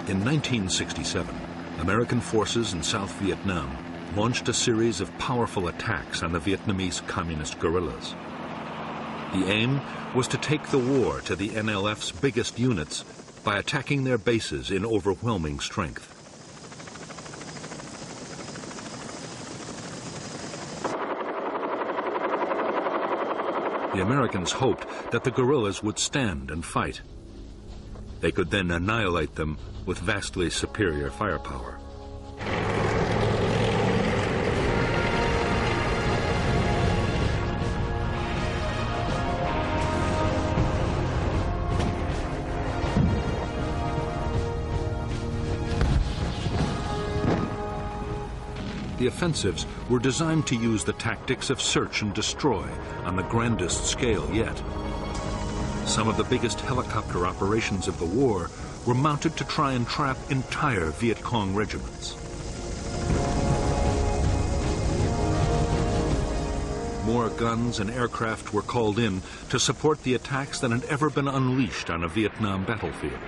In 1967, American forces in South Vietnam launched a series of powerful attacks on the Vietnamese communist guerrillas. The aim was to take the war to the NLF's biggest units by attacking their bases in overwhelming strength. The Americans hoped that the guerrillas would stand and fight. They could then annihilate them with vastly superior firepower. The offensives were designed to use the tactics of search and destroy on the grandest scale yet. Some of the biggest helicopter operations of the war were mounted to try and trap entire Viet Cong regiments. More guns and aircraft were called in to support the attacks than had ever been unleashed on a Vietnam battlefield.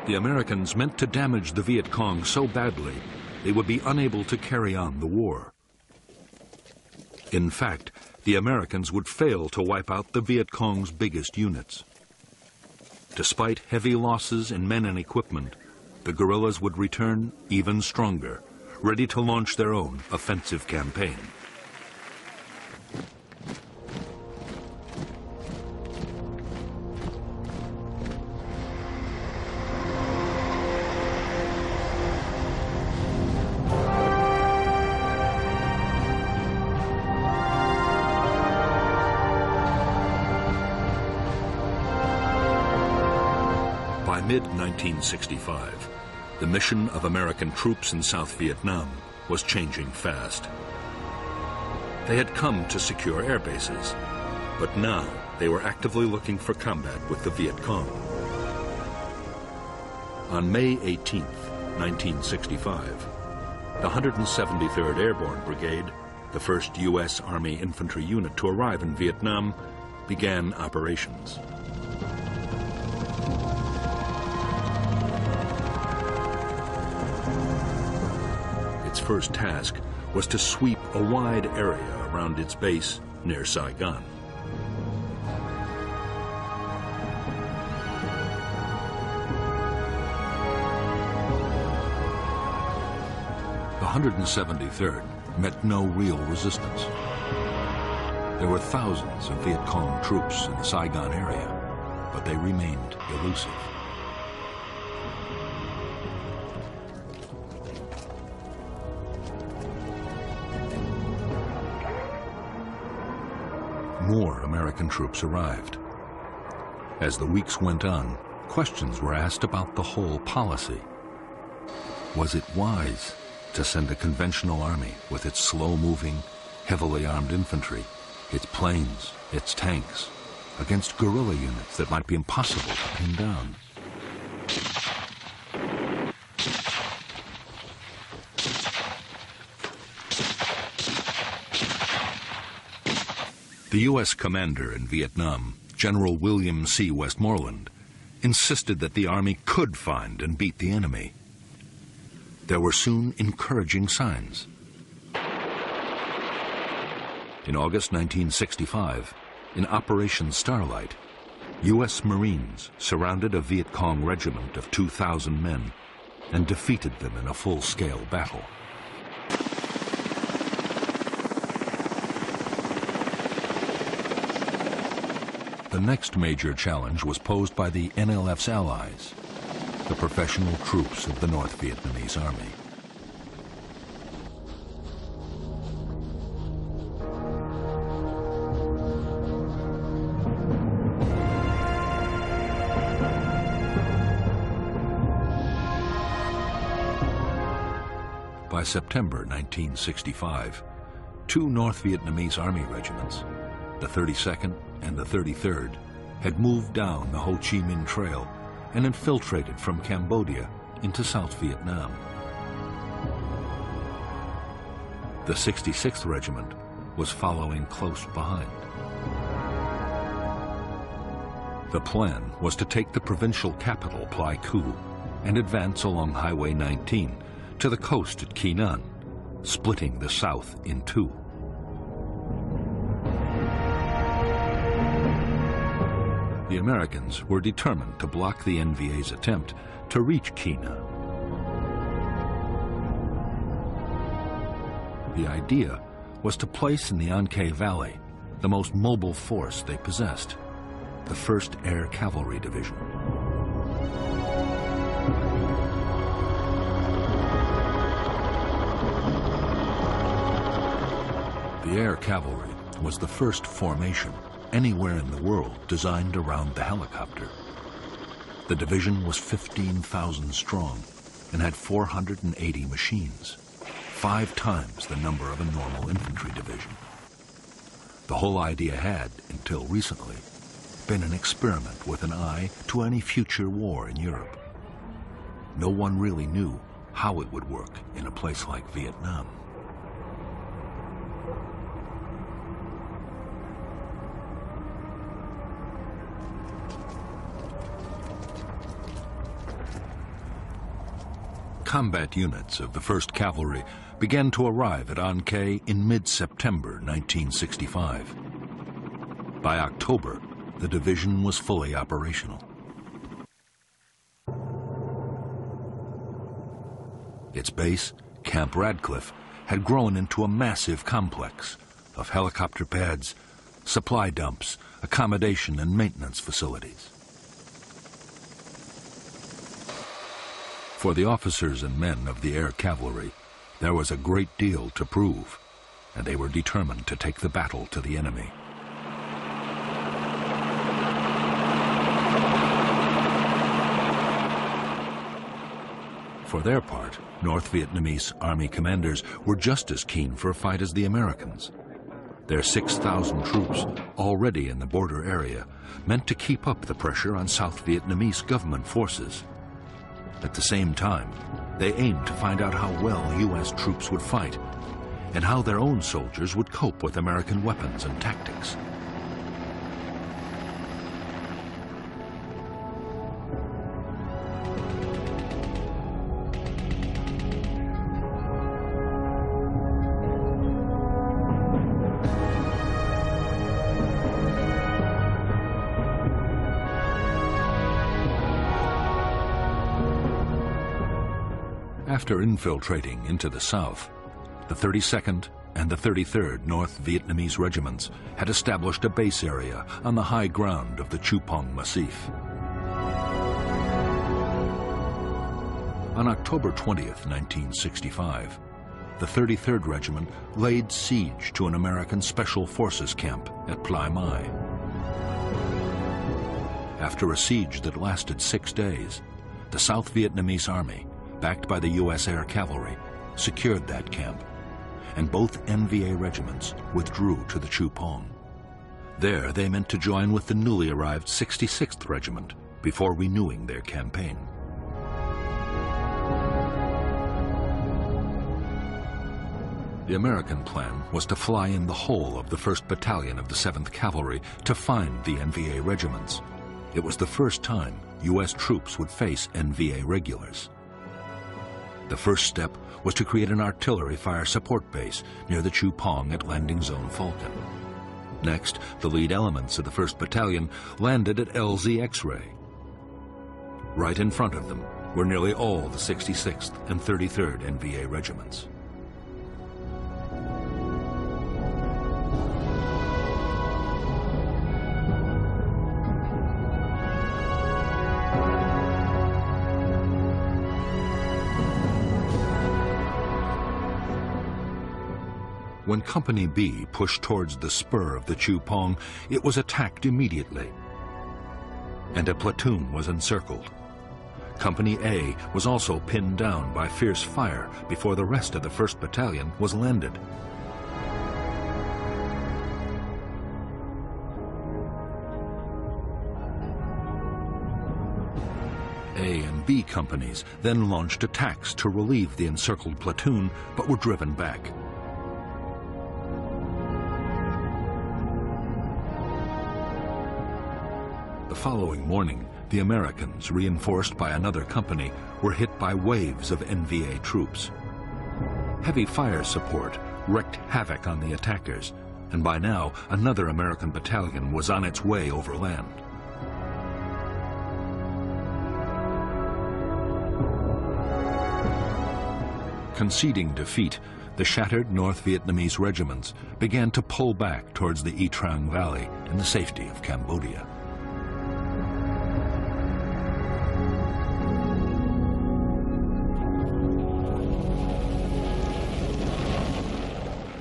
The Americans meant to damage the Viet Cong so badly they would be unable to carry on the war. In fact, the Americans would fail to wipe out the Viet Cong's biggest units. Despite heavy losses in men and equipment, the guerrillas would return even stronger, ready to launch their own offensive campaign. By mid-1965, the mission of American troops in South Vietnam was changing fast. They had come to secure air bases, but now they were actively looking for combat with the Viet Cong. On May 18, 1965, the 173rd Airborne Brigade, the first U.S. Army infantry unit to arrive in Vietnam, began operations. Its first task was to sweep a wide area around its base near Saigon. The 173rd met no real resistance. There were thousands of Viet Cong troops in the Saigon area, but they remained elusive. More American troops arrived. As the weeks went on, questions were asked about the whole policy. Was it wise to send a conventional army with its slow-moving, heavily armed infantry, its planes, its tanks, against guerrilla units that might be impossible to pin down? The U.S. commander in Vietnam, General William C. Westmoreland, insisted that the army could find and beat the enemy. There were soon encouraging signs. In August 1965, in Operation Starlight, U.S. Marines surrounded a Viet Cong regiment of 2,000 men and defeated them in a full-scale battle. The next major challenge was posed by the NLF's allies, the professional troops of the North Vietnamese Army. By September 1965, two North Vietnamese Army regiments, the 32nd and the 33rd, had moved down the Ho Chi Minh Trail and infiltrated from Cambodia into South Vietnam. The 66th Regiment, was following close behind. The plan was to take the provincial capital, Pleiku, and advance along Highway 19 to the coast at Keenan, splitting the south in two. The Americans were determined to block the NVA's attempt to reach Keenan. The idea was to place in the Anke Valley the most mobile force they possessed, the 1st Air Cavalry Division. The Air Cavalry was the first formation anywhere in the world designed around the helicopter. The division was 15,000 strong and had 480 machines, 5 times the number of a normal infantry division. The whole idea had, until recently, been an experiment with an eye to any future war in Europe. No one really knew how it would work in a place like Vietnam. Combat units of the 1st Cavalry began to arrive at Anke in mid-September 1965. By October, the division was fully operational. Its base, Camp Radcliffe, had grown into a massive complex of helicopter pads, supply dumps, accommodation and maintenance facilities. For the officers and men of the Air Cavalry, there was a great deal to prove, and they were determined to take the battle to the enemy. For their part, North Vietnamese Army commanders were just as keen for a fight as the Americans. Their 6,000 troops, already in the border area, meant to keep up the pressure on South Vietnamese government forces. At the same time, they aimed to find out how well U.S. troops would fight and how their own soldiers would cope with American weapons and tactics. After infiltrating into the south, the 32nd and the 33rd North Vietnamese regiments had established a base area on the high ground of the Chupong Massif. On October 20th, 1965, the 33rd Regiment laid siege to an American Special Forces camp at Plai Mai. After a siege that lasted 6 days, the South Vietnamese Army, backed by the U.S. Air Cavalry, secured that camp, and both NVA regiments withdrew to the Chupong. There they meant to join with the newly arrived 66th Regiment before renewing their campaign. The American plan was to fly in the whole of the 1st Battalion of the 7th Cavalry to find the NVA regiments. It was the first time U.S. troops would face NVA regulars. The first step was to create an artillery fire support base near the Chupong at Landing Zone Falcon. Next, the lead elements of the 1st Battalion landed at LZ X-Ray. Right in front of them were nearly all the 66th and 33rd NVA regiments. When Company B pushed towards the spur of the Chupong, it was attacked immediately, and a platoon was encircled. Company A was also pinned down by fierce fire before the rest of the 1st Battalion was landed. A and B companies then launched attacks to relieve the encircled platoon, but were driven back. following morning, the Americans, reinforced by another company, were hit by waves of NVA troops. Heavy fire support wreaked havoc on the attackers, and by now another American battalion was on its way overland. Conceding defeat, the shattered North Vietnamese regiments began to pull back towards the Y Trang Valley in the safety of Cambodia.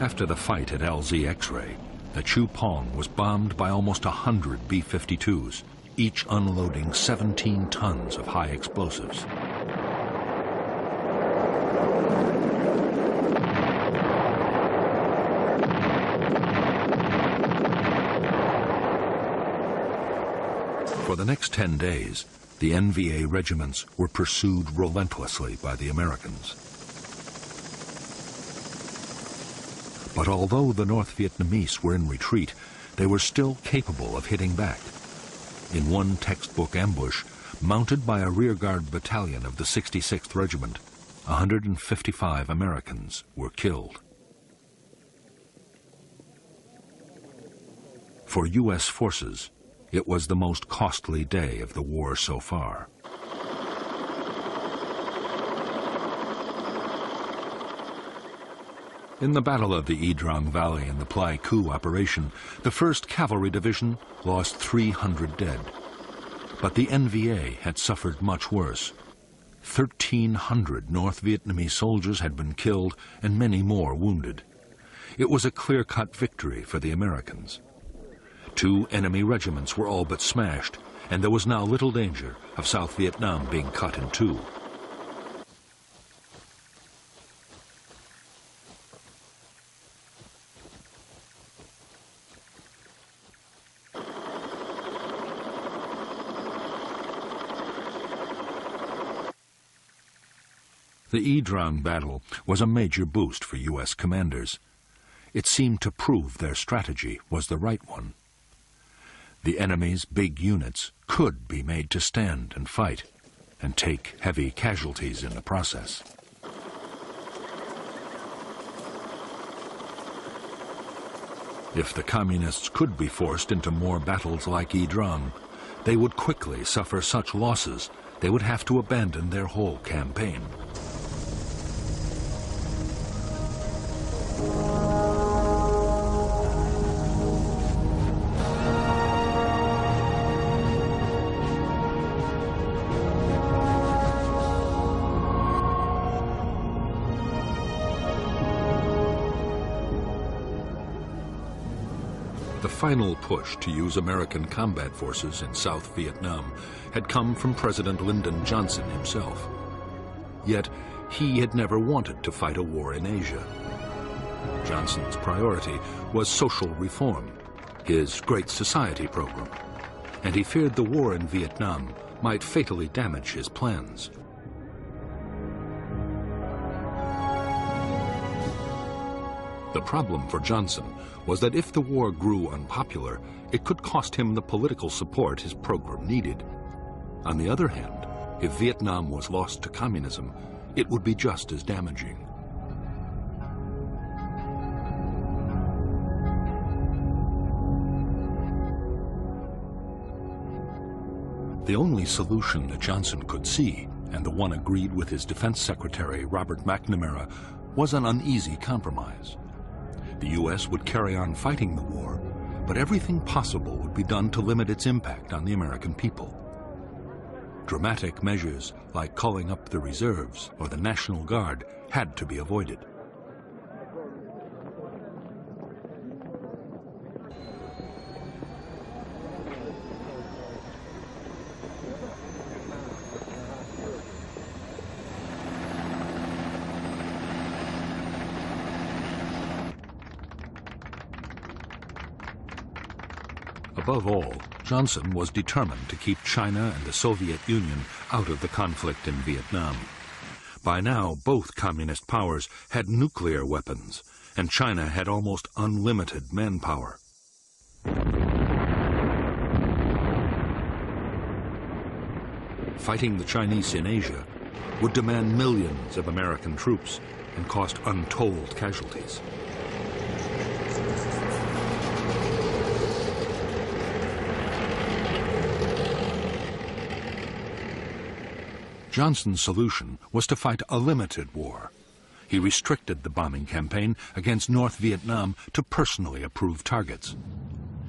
After the fight at LZ X-Ray, the Chu Pong was bombed by almost 100 B-52s, each unloading 17 tons of high explosives. For the next 10 days, the NVA regiments were pursued relentlessly by the Americans. But although the North Vietnamese were in retreat, they were still capable of hitting back. In one textbook ambush, mounted by a rearguard battalion of the 66th Regiment, 155 Americans were killed. For U.S. forces, it was the most costly day of the war so far. In the Battle of the Y Trang Valley and the Pleiku operation, the 1st Cavalry Division lost 300 dead. But the NVA had suffered much worse. 1,300 North Vietnamese soldiers had been killed and many more wounded. It was a clear-cut victory for the Americans. 2 enemy regiments were all but smashed, and there was now little danger of South Vietnam being cut in two. The Y Trang battle was a major boost for U.S. commanders. It seemed to prove their strategy was the right one. The enemy's big units could be made to stand and fight, and take heavy casualties in the process. If the Communists could be forced into more battles like Y Trang, they would quickly suffer such losses they would have to abandon their whole campaign. The final push to use American combat forces in South Vietnam had come from President Lyndon Johnson himself. Yet, he had never wanted to fight a war in Asia. Johnson's priority was social reform, his Great Society program, and he feared the war in Vietnam might fatally damage his plans. The problem for Johnson was that if the war grew unpopular, it could cost him the political support his program needed. On the other hand, if Vietnam was lost to communism, it would be just as damaging. The only solution that Johnson could see, and the one agreed with his Defense Secretary Robert McNamara, was an uneasy compromise. The U.S. would carry on fighting the war, but everything possible would be done to limit its impact on the American people. Dramatic measures like calling up the reserves or the National Guard had to be avoided. Above all, Johnson was determined to keep China and the Soviet Union out of the conflict in Vietnam. By now, both communist powers had nuclear weapons, and China had almost unlimited manpower. fighting the Chinese in Asia, would demand millions of American troops and cost untold casualties. Johnson's solution was to fight a limited war. He restricted the bombing campaign against North Vietnam to personally approved targets.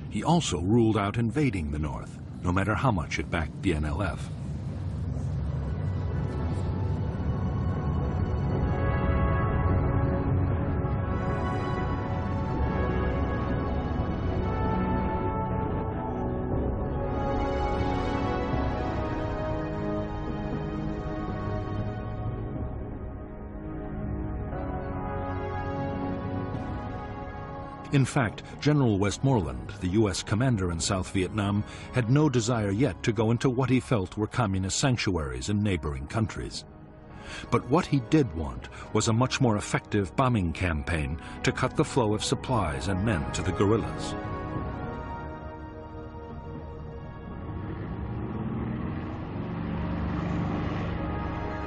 He also ruled out invading the North, no matter how much it backed the NLF. In fact, General Westmoreland, the U.S. commander in South Vietnam, had no desire yet to go into what he felt were communist sanctuaries in neighboring countries. But what he did want was a much more effective bombing campaign to cut the flow of supplies and men to the guerrillas.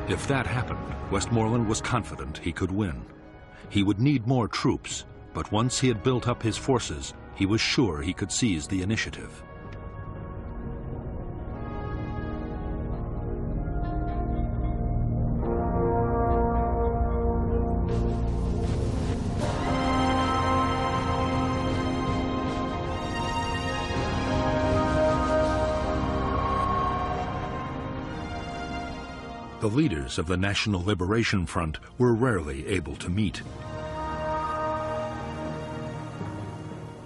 If that happened, Westmoreland was confident he could win. He would need more troops, but once he had built up his forces, he was sure he could seize the initiative. The leaders of the National Liberation Front were rarely able to meet.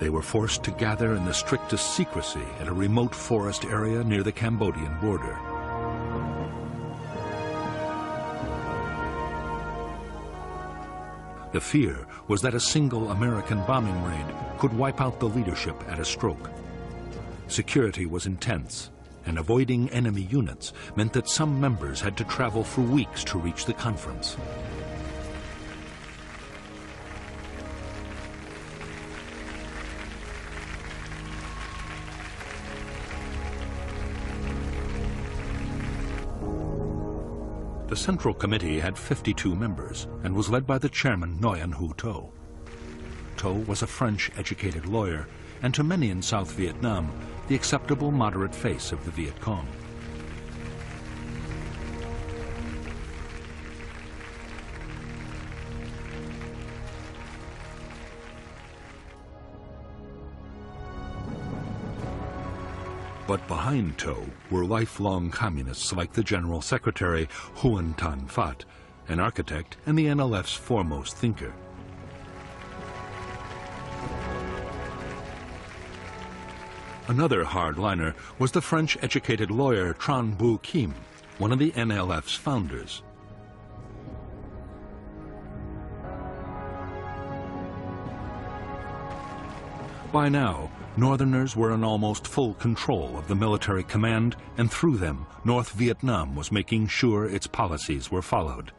They were forced to gather in the strictest secrecy at a remote forest area near the Cambodian border. The fear was that a single American bombing raid could wipe out the leadership at a stroke. Security was intense, and avoiding enemy units meant that some members had to travel for weeks to reach the conference. The Central Committee had 52 members and was led by the chairman Nguyen Hue To. To was a French-educated lawyer and to many in South Vietnam, the acceptable moderate face of the Viet Cong. But behind To were lifelong communists like the General Secretary Huon Tan Phat, an architect and the NLF's foremost thinker. Another hardliner was the French-educated lawyer Tran Bu Kim, one of the NLF's founders. By now, Northerners were in almost full control of the military command, and through them, North Vietnam was making sure its policies were followed.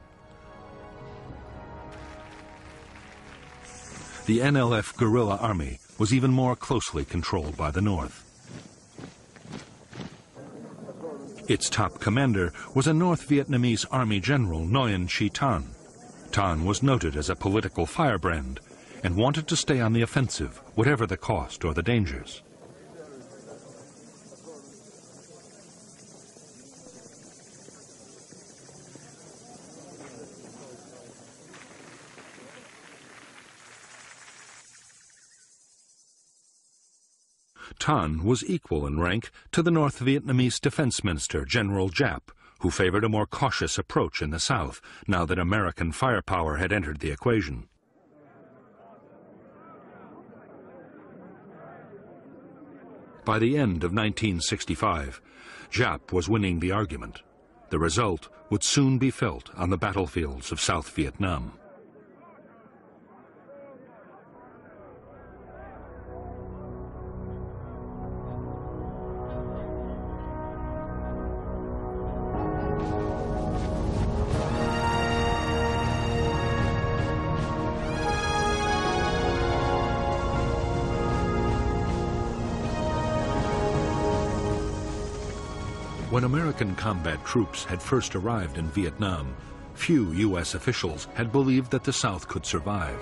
The NLF guerrilla army was even more closely controlled by the North. Its top commander was a North Vietnamese Army General Nguyen Chi Tan. Tan was noted as a political firebrand and wanted to stay on the offensive, whatever the cost or the dangers. Tan was equal in rank to the North Vietnamese Defense Minister, General Giap, who favored a more cautious approach in the South, now that American firepower had entered the equation. By the end of 1965, Giap was winning the argument. The result would soon be felt on the battlefields of South Vietnam. When American combat troops had first arrived in Vietnam, few U.S. officials had believed that the South could survive.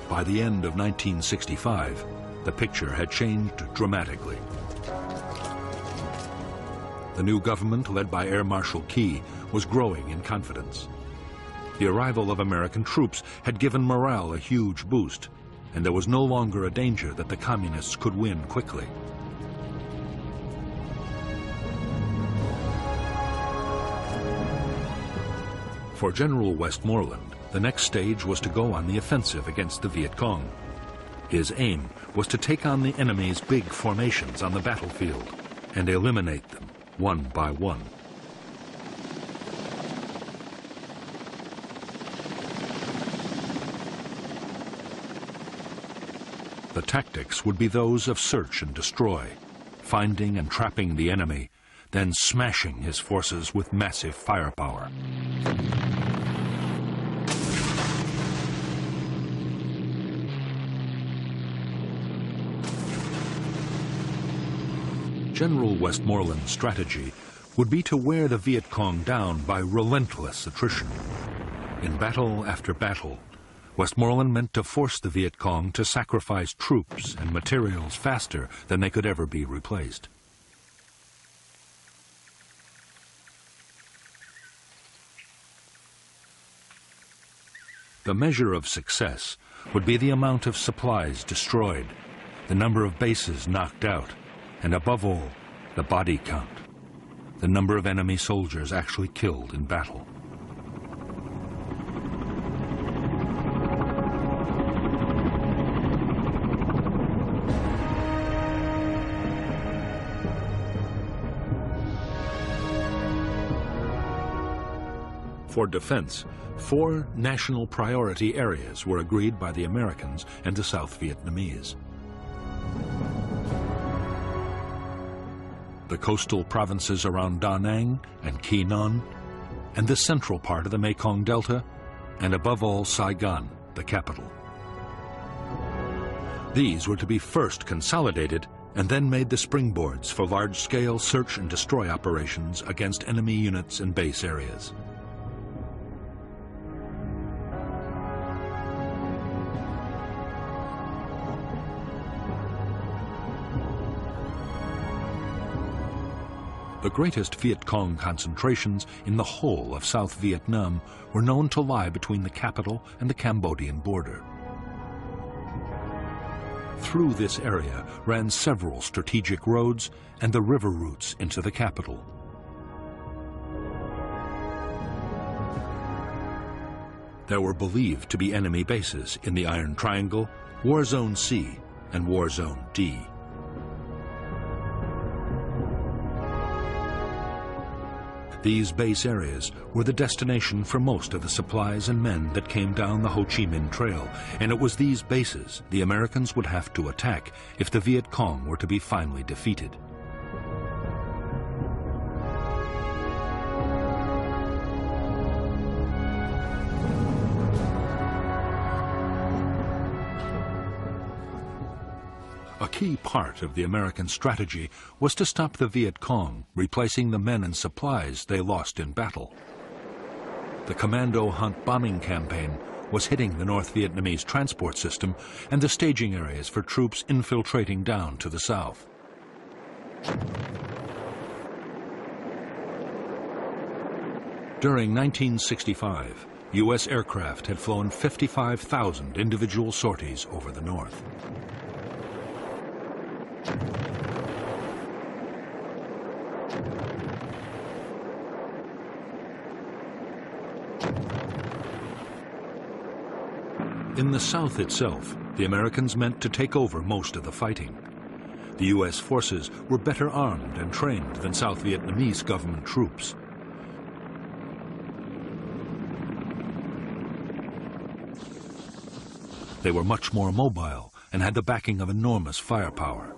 By the end of 1965, the picture had changed dramatically. The new government, led by Air Marshal Key, was growing in confidence. The arrival of American troops had given morale a huge boost, and there was no longer a danger that the communists could win quickly. For General Westmoreland, the next stage was to go on the offensive against the Viet Cong. His aim was to take on the enemy's big formations on the battlefield and eliminate them one by one. The tactics would be those of search and destroy, finding and trapping the enemy, then smashing his forces with massive firepower. General Westmoreland's strategy would be to wear the Viet Cong down by relentless attrition. In battle after battle, Westmoreland meant to force the Viet Cong to sacrifice troops and materials faster than they could ever be replaced. The measure of success would be the amount of supplies destroyed, the number of bases knocked out, and above all, the body count, the number of enemy soldiers actually killed in battle. For defense, 4 national priority areas were agreed by the Americans and the South Vietnamese. The coastal provinces around Da Nang and Quy Nhon, and the central part of the Mekong Delta, and above all Saigon, the capital. These were to be first consolidated and then made the springboards for large-scale search and destroy operations against enemy units and base areas. The greatest Viet Cong concentrations in the whole of South Vietnam were known to lie between the capital and the Cambodian border. Through this area ran several strategic roads and the river routes into the capital. There were believed to be enemy bases in the Iron Triangle, War Zone C, and War Zone D. These base areas were the destination for most of the supplies and men that came down the Ho Chi Minh Trail, and it was these bases the Americans would have to attack if the Viet Cong were to be finally defeated. A key part of the American strategy was to stop the Viet Cong, replacing the men and supplies they lost in battle. The Commando Hunt bombing campaign was hitting the North Vietnamese transport system and the staging areas for troops infiltrating down to the south. During 1965, U.S. aircraft had flown 55,000 individual sorties over the north. In the South itself, the Americans meant to take over most of the fighting. The U.S. forces were better armed and trained than South Vietnamese government troops. They were much more mobile and had the backing of enormous firepower.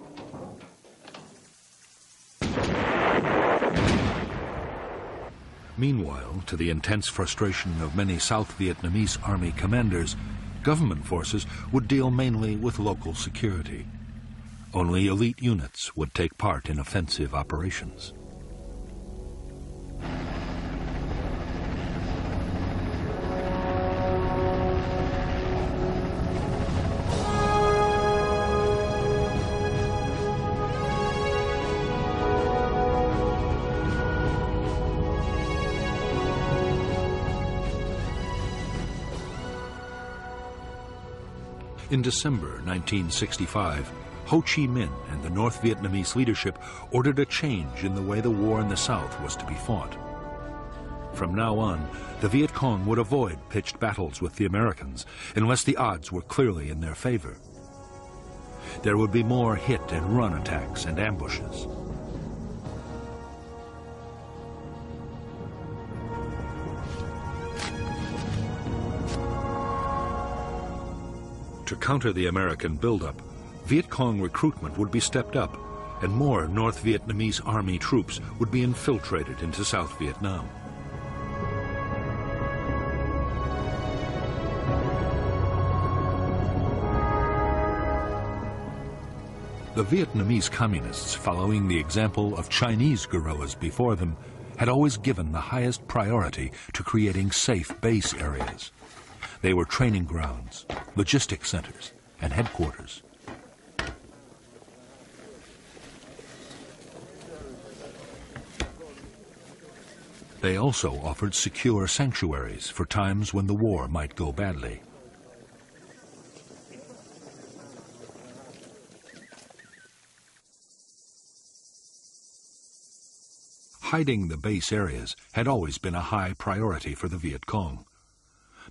Meanwhile, to the intense frustration of many South Vietnamese army commanders, Government forces would deal mainly with local security. Only elite units would take part in offensive operations. In December 1965, Ho Chi Minh and the North Vietnamese leadership ordered a change in the way the war in the South was to be fought. From now on, the Viet Cong would avoid pitched battles with the Americans unless the odds were clearly in their favor. There would be more hit and run attacks and ambushes. To counter the American buildup, Viet Cong recruitment would be stepped up, and more North Vietnamese army troops would be infiltrated into South Vietnam. The Vietnamese communists, following the example of Chinese guerrillas before them, had always given the highest priority to creating safe base areas. They were training grounds, logistics centers, and headquarters. They also offered secure sanctuaries for times when the war might go badly. Hiding the base areas had always been a high priority for the Viet Cong.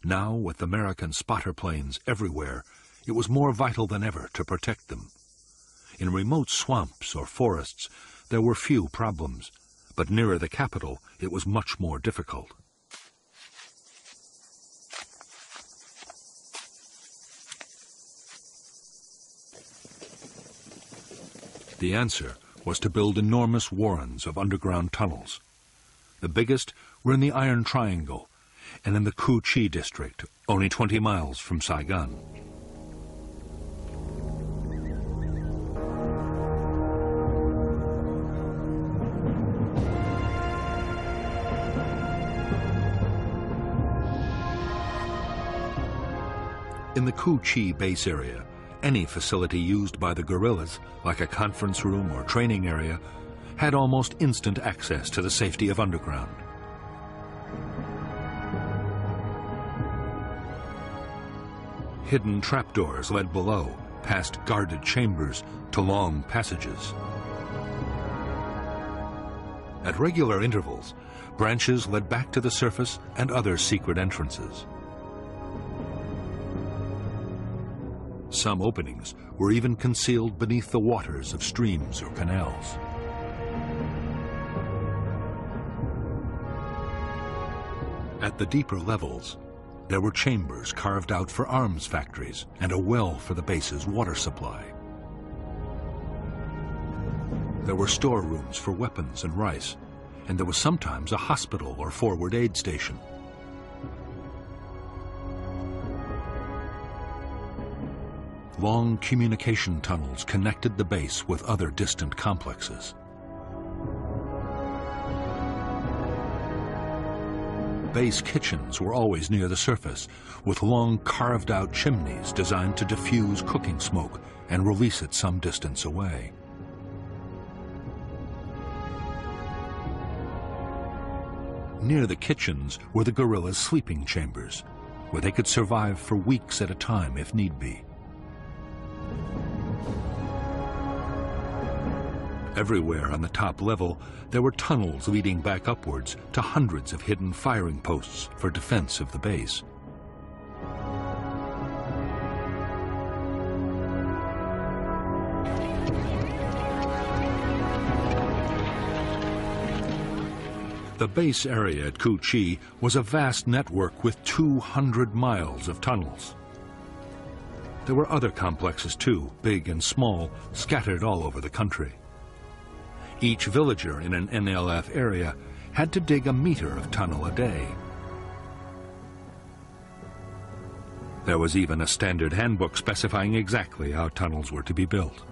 Now, with American spotter planes everywhere, it was more vital than ever to protect them. In remote swamps or forests, there were few problems, but nearer the capital, it was much more difficult. The answer was to build enormous warrens of underground tunnels. The biggest were in the Iron Triangle and in the Cu Chi district, only 20 miles from Saigon. In the Cu Chi base area, any facility used by the guerrillas, like a conference room or training area, had almost instant access to the safety of underground. Hidden trapdoors led below, past guarded chambers, to long passages. At regular intervals, branches led back to the surface and other secret entrances. Some openings were even concealed beneath the waters of streams or canals. At the deeper levels, there were chambers carved out for arms factories and a well for the base's water supply. There were storerooms for weapons and rice, and there was sometimes a hospital or forward aid station. Long communication tunnels connected the base with other distant complexes. Base kitchens were always near the surface, with long carved-out chimneys designed to diffuse cooking smoke and release it some distance away. Near the kitchens were the guerrillas' sleeping chambers, where they could survive for weeks at a time if need be. Everywhere on the top level, there were tunnels leading back upwards to hundreds of hidden firing posts for defense of the base. The base area at Cu Chi was a vast network with 200 miles of tunnels. There were other complexes too, big and small, scattered all over the country. Each villager in an NLF area had to dig a meter of tunnel a day. There was even a standard handbook specifying exactly how tunnels were to be built.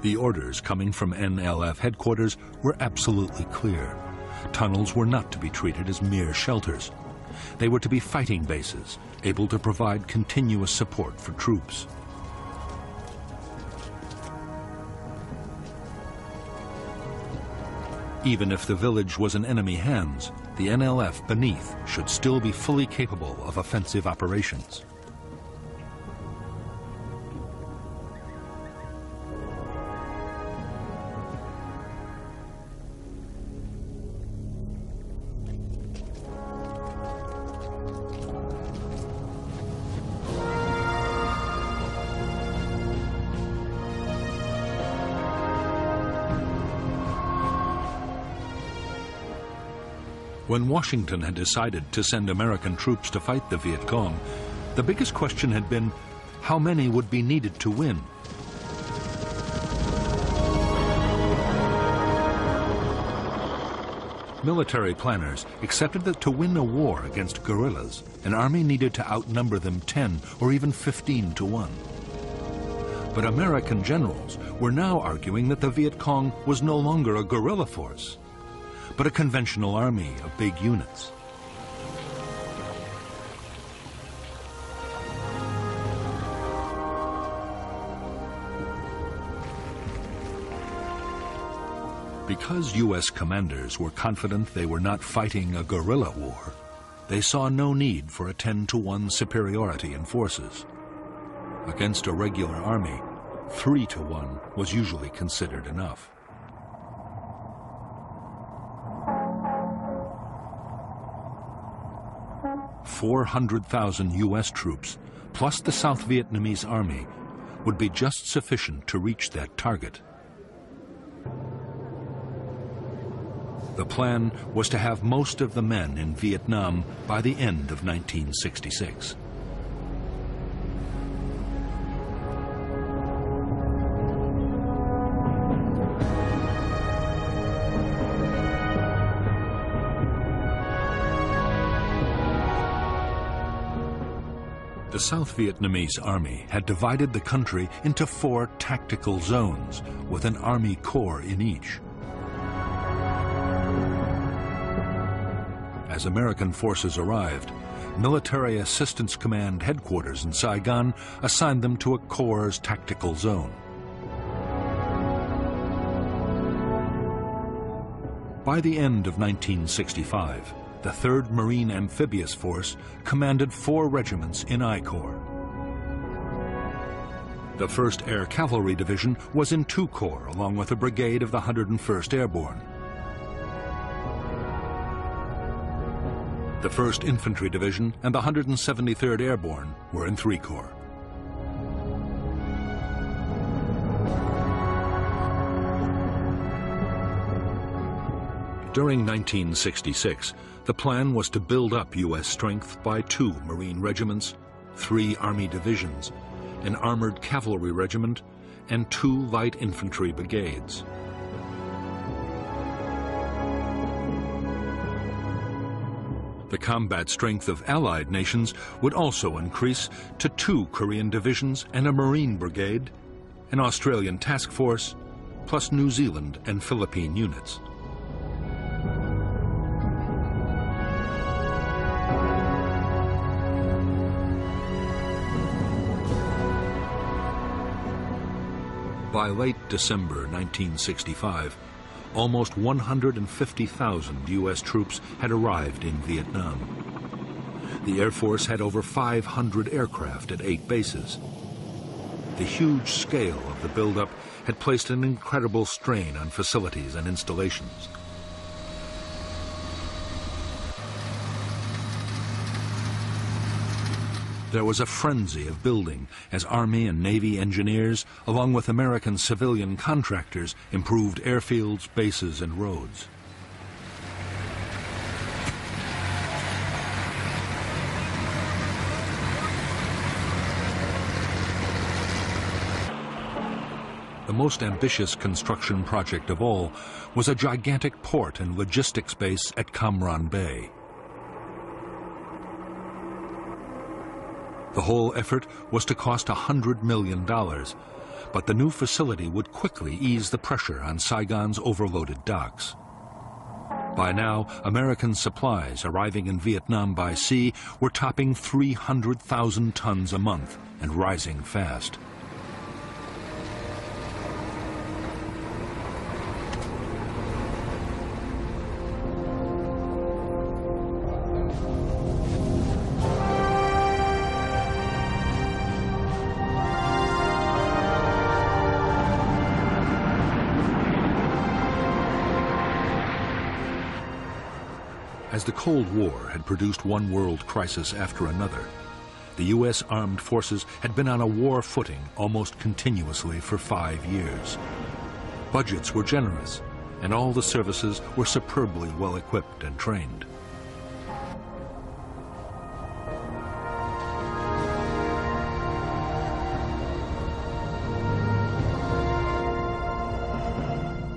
The orders coming from NLF headquarters were absolutely clear. Tunnels were not to be treated as mere shelters. They were to be fighting bases, able to provide continuous support for troops. Even if the village was in enemy hands, the NLF beneath should still be fully capable of offensive operations. When Washington had decided to send American troops to fight the Viet Cong, the biggest question had been how many would be needed to win. Military planners accepted that to win a war against guerrillas, an army needed to outnumber them 10 or even 15 to 1. But American generals were now arguing that the Viet Cong was no longer a guerrilla force, but a conventional army of big units. Because U.S. commanders were confident they were not fighting a guerrilla war, they saw no need for a 10-to-1 superiority in forces. Against a regular army, 3-to-1 was usually considered enough. $400,000 U.S. troops, plus the South Vietnamese army, would be just sufficient to reach that target. The plan was to have most of the men in Vietnam by the end of 1966. The South Vietnamese army had divided the country into 4 tactical zones, with an army corps in each. As American forces arrived, Military Assistance Command headquarters in Saigon assigned them to a corps' tactical zone. By the end of 1965, the 3rd Marine Amphibious Force commanded 4 regiments in I Corps. The 1st Air Cavalry Division was in 2 corps, along with a brigade of the 101st Airborne. The 1st Infantry Division and the 173rd Airborne were in 3 corps. During 1966, the plan was to build up U.S. strength by 2 Marine regiments, 3 Army divisions, an armored cavalry regiment, and 2 light infantry brigades. The combat strength of Allied nations would also increase to 2 Korean divisions and a Marine brigade, an Australian task force, plus New Zealand and Philippine units. By late December 1965, almost 150,000 U.S. troops had arrived in Vietnam. The Air Force had over 500 aircraft at 8 bases. The huge scale of the buildup had placed an incredible strain on facilities and installations. There was a frenzy of building as Army and Navy engineers, along with American civilian contractors, improved airfields, bases, and roads. The most ambitious construction project of all was a gigantic port and logistics base at Cam Ranh Bay. The whole effort was to cost $100 million, but the new facility would quickly ease the pressure on Saigon's overloaded docks. By now, American supplies arriving in Vietnam by sea were topping 300,000 tons a month and rising fast. As the Cold War had produced one world crisis after another, the U.S. armed forces had been on a war footing almost continuously for 5 years. Budgets were generous, and all the services were superbly well equipped and trained.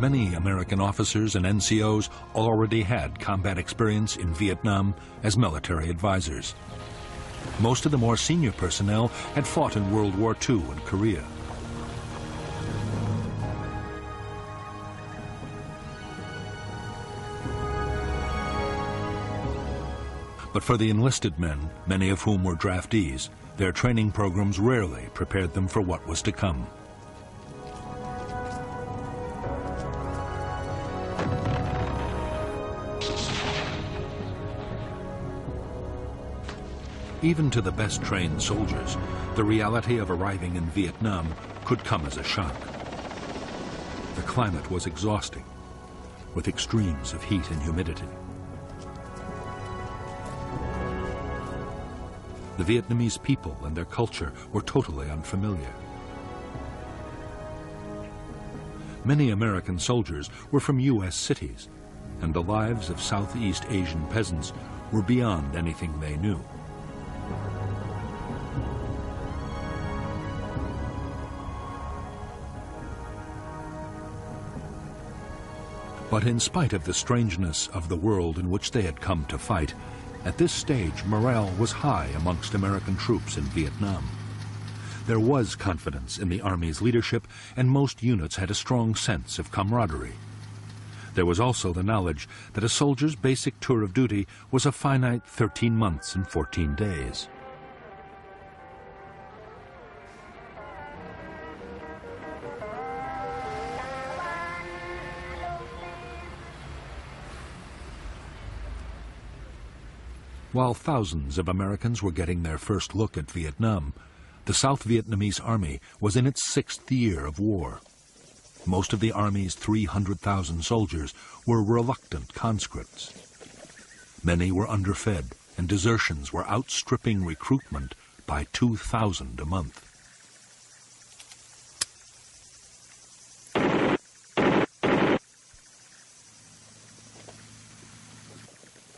Many American officers and NCOs already had combat experience in Vietnam as military advisors. Most of the more senior personnel had fought in World War II and Korea. But for the enlisted men, many of whom were draftees, their training programs rarely prepared them for what was to come. Even to the best trained soldiers, the reality of arriving in Vietnam could come as a shock. The climate was exhausting, with extremes of heat and humidity. The Vietnamese people and their culture were totally unfamiliar. Many American soldiers were from U.S. cities, and the lives of Southeast Asian peasants were beyond anything they knew. But in spite of the strangeness of the world in which they had come to fight, at this stage morale was high amongst American troops in Vietnam. There was confidence in the Army's leadership, and most units had a strong sense of camaraderie. There was also the knowledge that a soldier's basic tour of duty was a finite 13 months and 14 days. While thousands of Americans were getting their first look at Vietnam, the South Vietnamese Army was in its 6th year of war. Most of the Army's 300,000 soldiers were reluctant conscripts. Many were underfed, and desertions were outstripping recruitment by 2,000 a month.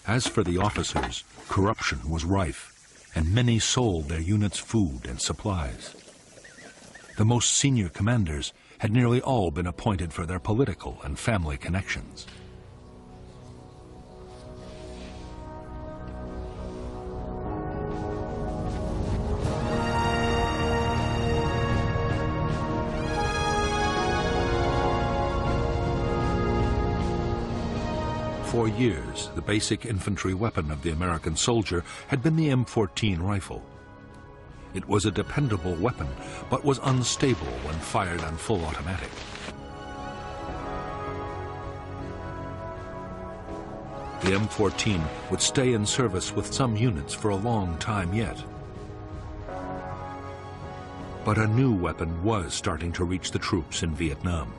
As for the officers, corruption was rife, and many sold their units food and supplies. The most senior commanders had nearly all been appointed for their political and family connections. For years, the basic infantry weapon of the American soldier had been the M14 rifle. It was a dependable weapon, but was unstable when fired on full automatic. The M14 would stay in service with some units for a long time yet. But a new weapon was starting to reach the troops in Vietnam.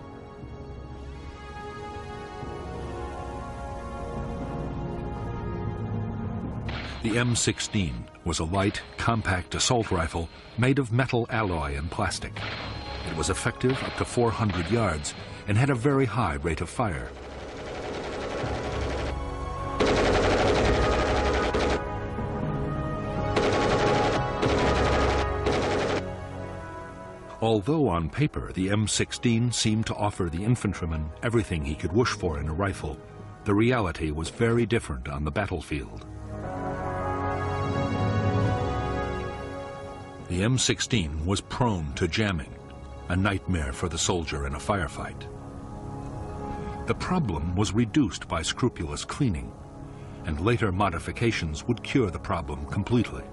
The M16 was a light, compact assault rifle made of metal alloy and plastic. It was effective up to 400 yards and had a very high rate of fire. Although on paper the M16 seemed to offer the infantryman everything he could wish for in a rifle, the reality was very different on the battlefield. The M16 was prone to jamming, a nightmare for the soldier in a firefight. The problem was reduced by scrupulous cleaning, and later modifications would cure the problem completely.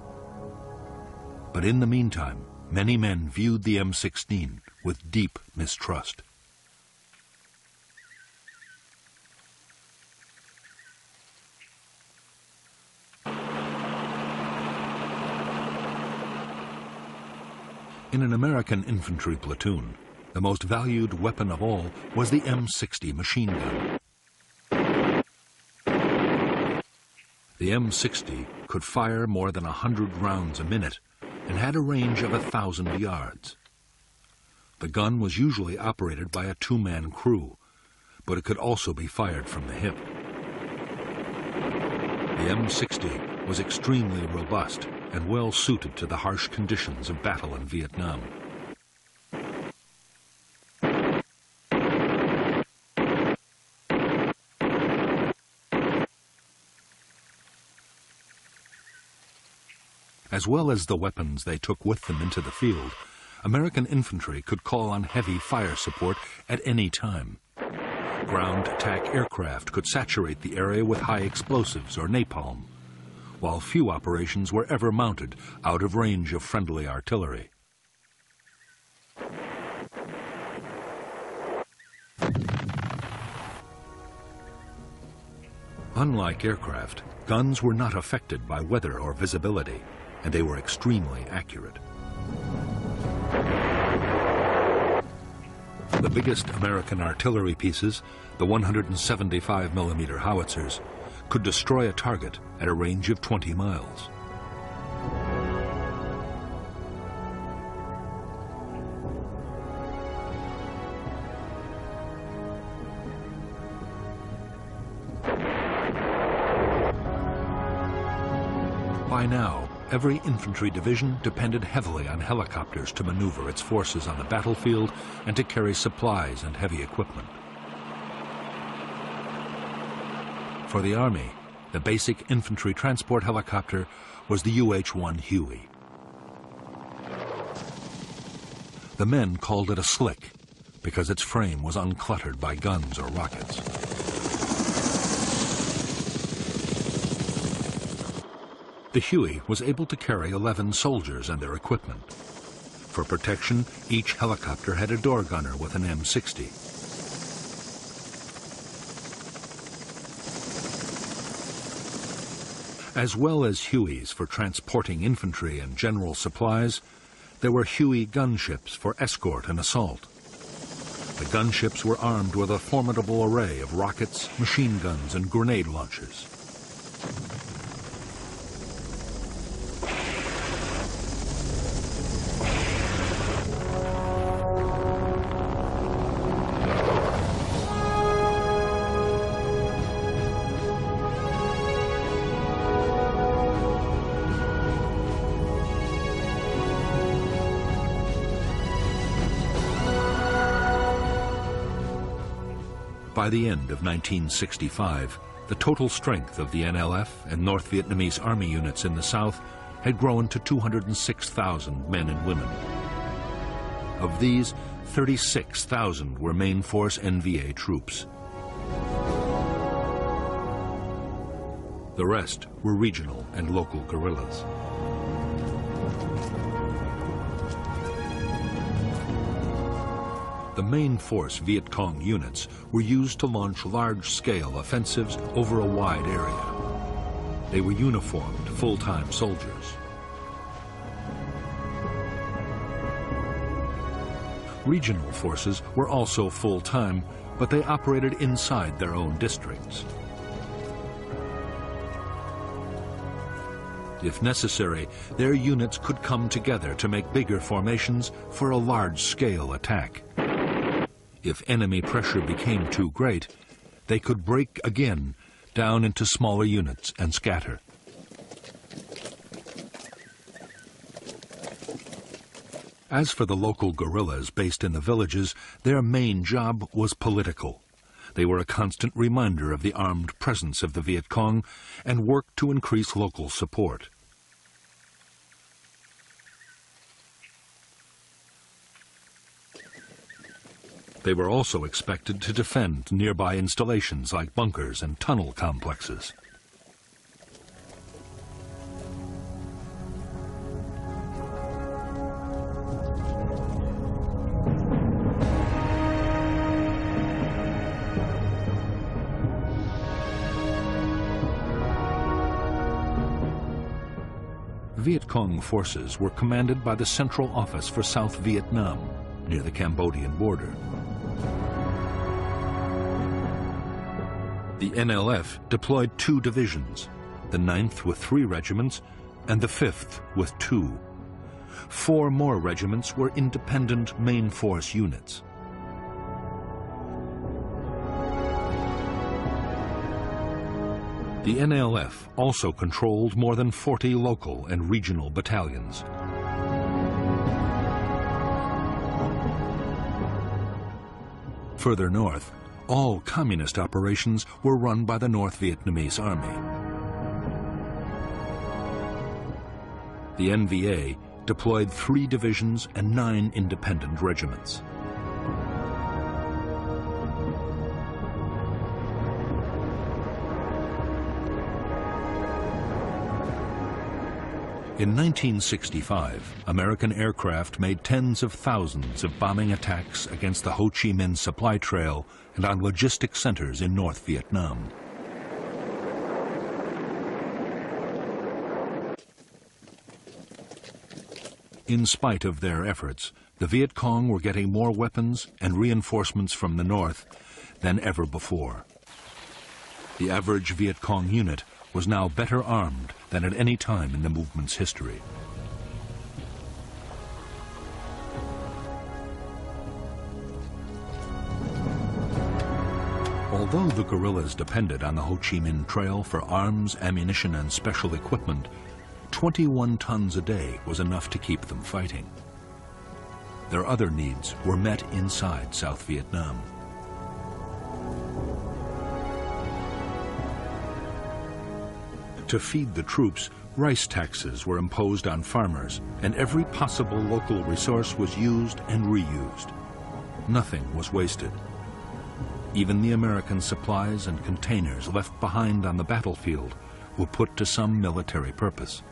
But in the meantime, many men viewed the M16 with deep mistrust. In an American infantry platoon, the most valued weapon of all was the M60 machine gun. The M60 could fire more than 100 rounds a minute and had a range of 1,000 yards. The gun was usually operated by a two-man crew, but it could also be fired from the hip. The M60 was extremely robust and well suited to the harsh conditions of battle in Vietnam. As well as the weapons they took with them into the field, American infantry could call on heavy fire support at any time. Ground attack aircraft could saturate the area with high explosives or napalm, while few operations were ever mounted out of range of friendly artillery. Unlike aircraft, guns were not affected by weather or visibility, and they were extremely accurate. The biggest American artillery pieces, the 175mm howitzers, could destroy a target at a range of 20 miles. By now, every infantry division depended heavily on helicopters to maneuver its forces on the battlefield and to carry supplies and heavy equipment. For the Army, the basic infantry transport helicopter was the UH-1 Huey. The men called it a slick because its frame was uncluttered by guns or rockets. The Huey was able to carry 11 soldiers and their equipment. For protection, each helicopter had a door gunner with an M60. As well as Hueys for transporting infantry and general supplies, there were Huey gunships for escort and assault. The gunships were armed with a formidable array of rockets, machine guns, and grenade launchers. By the end of 1965, the total strength of the NLF and North Vietnamese Army units in the South had grown to 206,000 men and women. Of these, 36,000 were main force NVA troops. The rest were regional and local guerrillas. The main force Viet Cong units were used to launch large-scale offensives over a wide area. They were uniformed, full-time soldiers. Regional forces were also full-time, but they operated inside their own districts. If necessary, their units could come together to make bigger formations for a large-scale attack. If enemy pressure became too great, they could break again down into smaller units and scatter. As for the local guerrillas based in the villages, their main job was political. They were a constant reminder of the armed presence of the Viet Cong and worked to increase local support. They were also expected to defend nearby installations like bunkers and tunnel complexes. Viet Cong forces were commanded by the Central Office for South Vietnam, near the Cambodian border. The NLF deployed 2 divisions, the 9th with 3 regiments and the 5th with 2. 4 more regiments were independent main force units. The NLF also controlled more than 40 local and regional battalions. Further north, all communist operations were run by the North Vietnamese Army. The NVA deployed 3 divisions and 9 independent regiments. In 1965, American aircraft made tens of thousands of bombing attacks against the Ho Chi Minh supply trail and on logistic centers in North Vietnam. In spite of their efforts, the Viet Cong were getting more weapons and reinforcements from the north than ever before. The average Viet Cong unit was now better armed than at any time in the movement's history. Although the guerrillas depended on the Ho Chi Minh Trail for arms, ammunition, and special equipment, 21 tons a day was enough to keep them fighting. Their other needs were met inside South Vietnam. To feed the troops, rice taxes were imposed on farmers, and every possible local resource was used and reused. Nothing was wasted. Even the American supplies and containers left behind on the battlefield were put to some military purpose.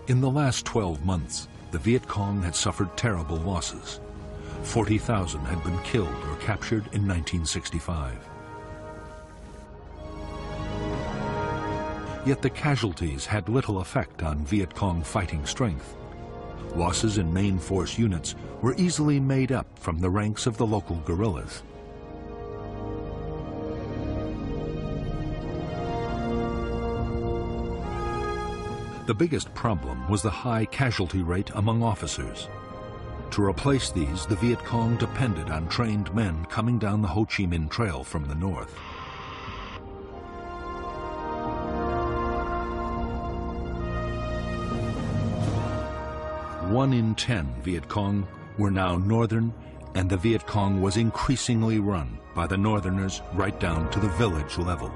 In the last 12 months, the Viet Cong had suffered terrible losses. 40,000 had been killed or captured in 1965. Yet the casualties had little effect on Viet Cong fighting strength. Losses in main force units were easily made up from the ranks of the local guerrillas. The biggest problem was the high casualty rate among officers. To replace these, the Viet Cong depended on trained men coming down the Ho Chi Minh Trail from the north. One in 10 Viet Cong were now northern, and the Viet Cong was increasingly run by the northerners right down to the village level.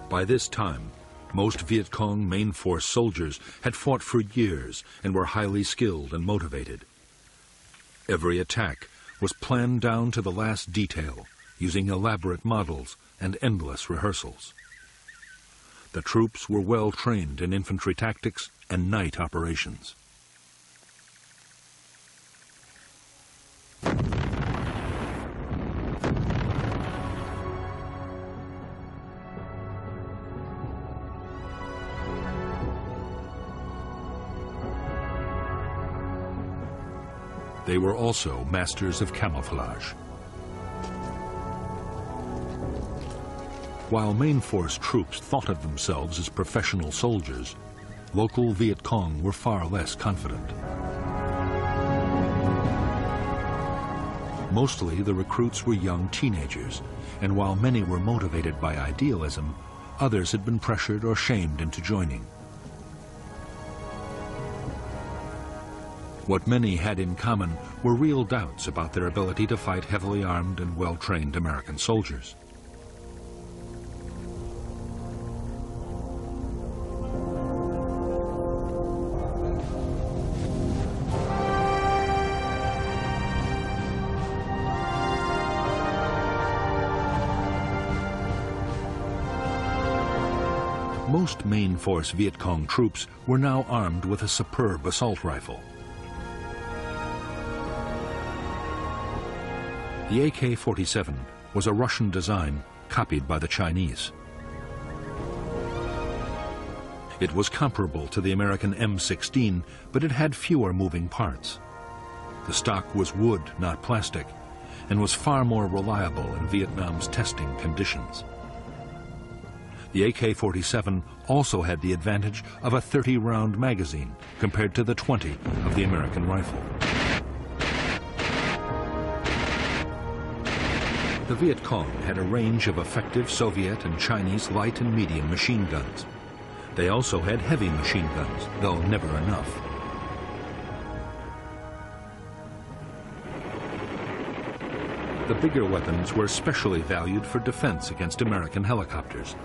By this time, most Viet Cong main force soldiers had fought for years and were highly skilled and motivated. Every attack was planned down to the last detail, using elaborate models and endless rehearsals. The troops were well trained in infantry tactics and night operations. They were also masters of camouflage. While main force troops thought of themselves as professional soldiers, local Viet Cong were far less confident. Mostly the recruits were young teenagers, and while many were motivated by idealism, others had been pressured or shamed into joining. What many had in common were real doubts about their ability to fight heavily armed and well-trained American soldiers. Most main force Viet Cong troops were now armed with a superb assault rifle. The AK-47 was a Russian design copied by the Chinese. It was comparable to the American M16, but it had fewer moving parts. The stock was wood, not plastic, and was far more reliable in Vietnam's testing conditions. The AK-47 also had the advantage of a 30-round magazine compared to the 20 of the American rifle. The Viet Cong had a range of effective Soviet and Chinese light and medium machine guns. They also had heavy machine guns, though never enough. The bigger weapons were especially valued for defense against American helicopters.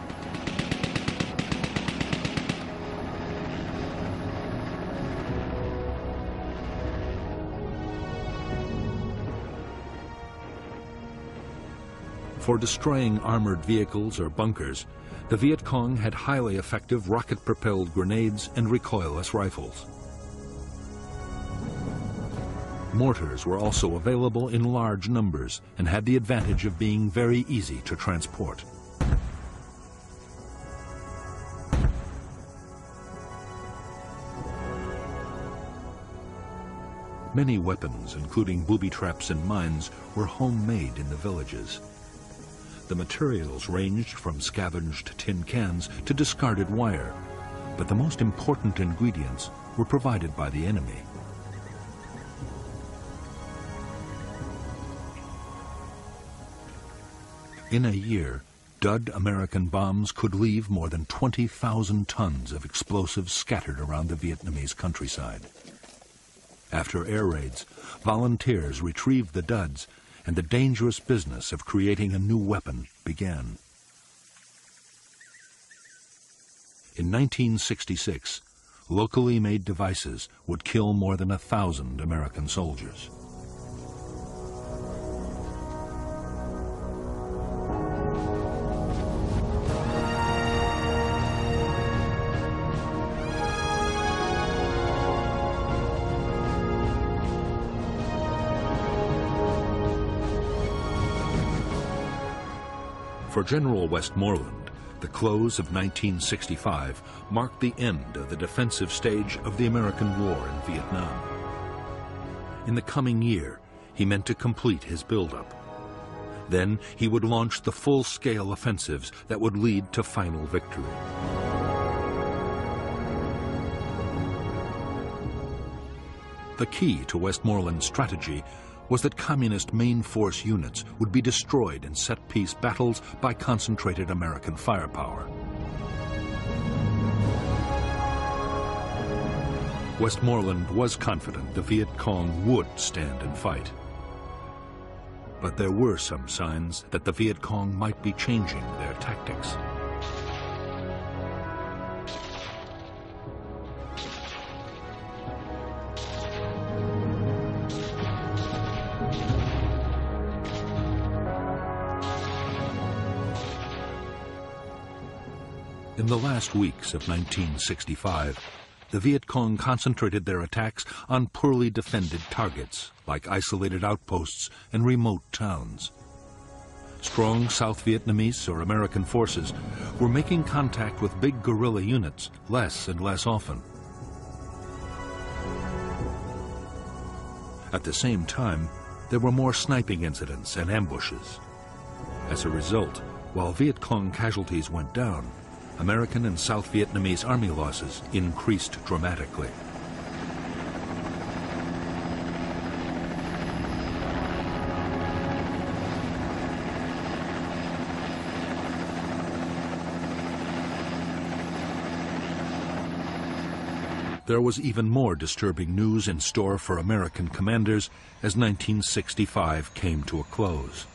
For destroying armored vehicles or bunkers, the Viet Cong had highly effective rocket-propelled grenades and recoilless rifles. Mortars were also available in large numbers and had the advantage of being very easy to transport. Many weapons, including booby traps and mines, were homemade in the villages. The materials ranged from scavenged tin cans to discarded wire, but the most important ingredients were provided by the enemy. In a year, dud American bombs could leave more than 20,000 tons of explosives scattered around the Vietnamese countryside. After air raids, volunteers retrieved the duds, and the dangerous business of creating a new weapon began. In 1966, locally made devices would kill more than 1,000 American soldiers. For General Westmoreland, the close of 1965 marked the end of the defensive stage of the American war in Vietnam. In the coming year, he meant to complete his buildup. Then he would launch the full-scale offensives that would lead to final victory. The key to Westmoreland's strategy was that communist main force units would be destroyed in set-piece battles by concentrated American firepower. Westmoreland was confident the Viet Cong would stand and fight. But there were some signs that the Viet Cong might be changing their tactics. In the last weeks of 1965, the Viet Cong concentrated their attacks on poorly defended targets, like isolated outposts and remote towns. Strong South Vietnamese or American forces were making contact with big guerrilla units less and less often. At the same time, there were more sniping incidents and ambushes. As a result, While Viet Cong casualties went down, American and South Vietnamese army losses increased dramatically. There was even more disturbing news in store for American commanders as 1965 came to a close.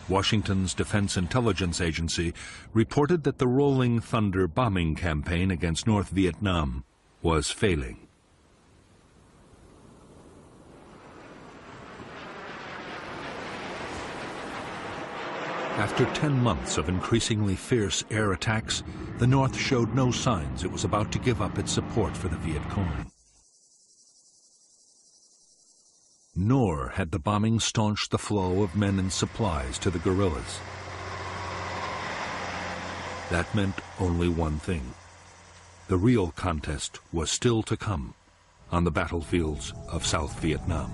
Washington's Defense Intelligence Agency reported that the Rolling Thunder bombing campaign against North Vietnam was failing. After 10 months of increasingly fierce air attacks, the North showed no signs it was about to give up its support for the Viet Cong. Nor had the bombing staunched the flow of men and supplies to the guerrillas. That meant only one thing. The real contest was still to come on the battlefields of South Vietnam.